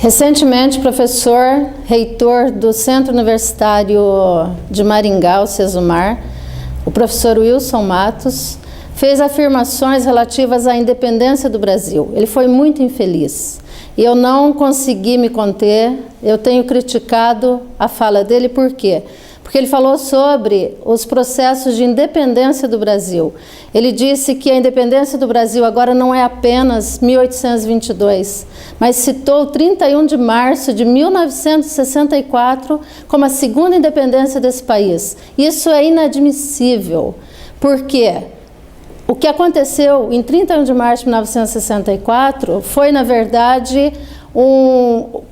Recentemente, professor reitor do Centro Universitário de Maringá, o Cesumar, o professor Wilson Matos, fez afirmações relativas à independência do Brasil. Ele foi muito infeliz e eu não consegui me conter. Eu tenho criticado a fala dele, por quê? Porque ele falou sobre os processos de independência do Brasil. Ele disse que a independência do Brasil agora não é apenas 1822, mas citou 31 de março de 1964 como a segunda independência desse país. Isso é inadmissível. Por quê? O que aconteceu em 31 de março de 1964 foi, na verdade,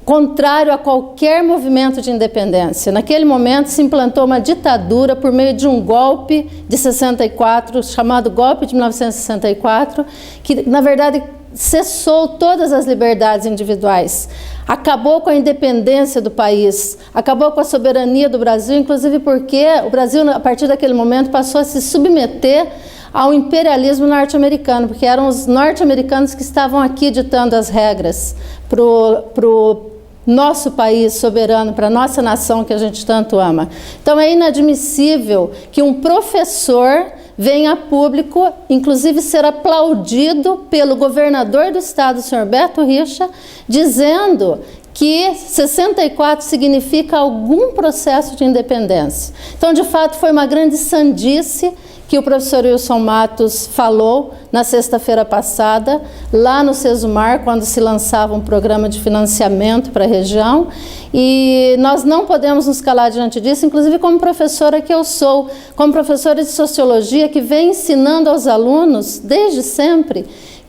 contrário a qualquer movimento de independência. Naquele momento se implantou uma ditadura por meio de um golpe de 64, chamado golpe de 1964, que na verdade cessou todas as liberdades individuais, acabou com a independência do país, acabou com a soberania do Brasil, inclusive porque o Brasil, a partir daquele momento, passou a se submeter ao imperialismo norte-americano, porque eram os norte-americanos que estavam aqui ditando as regras para o nosso país soberano, para a nossa nação que a gente tanto ama. Então é inadmissível que um professor venha a público, inclusive ser aplaudido pelo governador do estado, o senhor Beto Richa, dizendo que 64 significa algum processo de independência. Então, de fato, foi uma grande sandice que o professor Wilson Matos falou na sexta-feira passada, lá no Cesumar, quando se lançava um programa de financiamento para a região, e nós não podemos nos calar diante disso, inclusive como professora que eu sou, como professora de sociologia que vem ensinando aos alunos, desde sempre,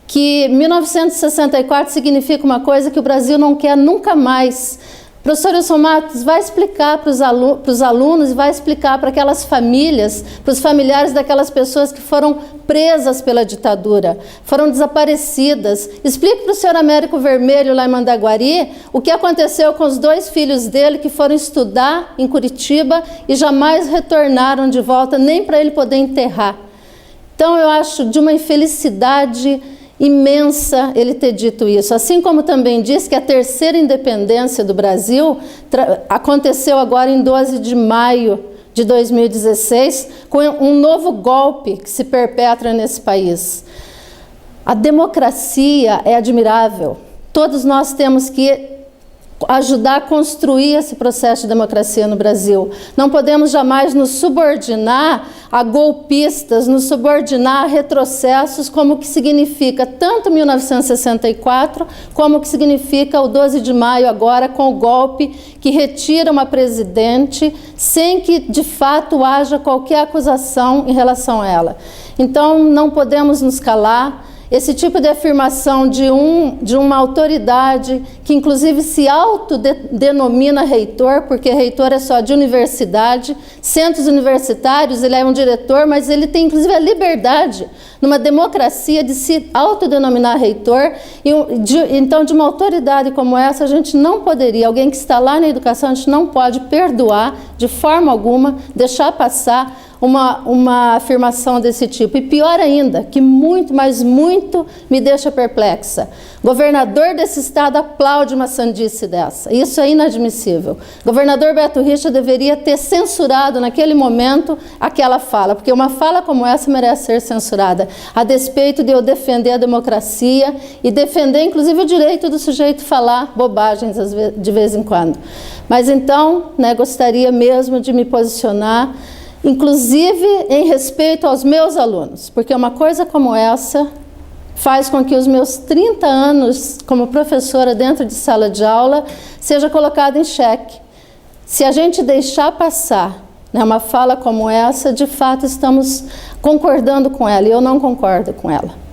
que 1964 significa uma coisa que o Brasil não quer nunca mais. O professor Wilson Matos vai explicar para os alunos e vai explicar para aquelas famílias, para os familiares daquelas pessoas que foram presas pela ditadura, foram desaparecidas. Explique para o senhor Américo Vermelho, lá em Mandaguari, o que aconteceu com os 2 filhos dele que foram estudar em Curitiba e jamais retornaram de volta, nem para ele poder enterrar. Então, eu acho de uma infelicidade imensa ele ter dito isso, assim como também diz que a terceira independência do Brasil aconteceu agora em 12 de maio de 2016, com um novo golpe que se perpetra nesse país. A democracia é admirável, todos nós temos que ajudar a construir esse processo de democracia no Brasil. Não podemos jamais nos subordinar a golpistas, nos subordinar a retrocessos, como o que significa tanto 1964, como o que significa o 12 de maio agora, com o golpe que retira uma presidente sem que, de fato, haja qualquer acusação em relação a ela. Então, não podemos nos calar. Esse tipo de afirmação de uma autoridade que inclusive se autodenomina reitor, porque reitor é só de universidade, centros universitários, ele é um diretor, mas ele tem inclusive a liberdade, numa democracia, de se autodenominar reitor. Então, de uma autoridade como essa, a gente não poderia, alguém que está lá na educação, a gente não pode perdoar de forma alguma, deixar passar uma afirmação desse tipo. E pior ainda, que muito, mas muito me deixa perplexa. Governador desse estado aplaude uma sandice dessa. Isso é inadmissível. Governador Beto Richa deveria ter censurado naquele momento aquela fala, porque uma fala como essa merece ser censurada, a despeito de eu defender a democracia e defender inclusive o direito do sujeito falar bobagens de vez em quando. Mas então, gostaria mesmo de me posicionar, inclusive em respeito aos meus alunos, porque uma coisa como essa faz com que os meus 30 anos como professora dentro de sala de aula seja colocado em xeque. Se a gente deixar passar uma fala como essa, de fato estamos concordando com ela, e eu não concordo com ela.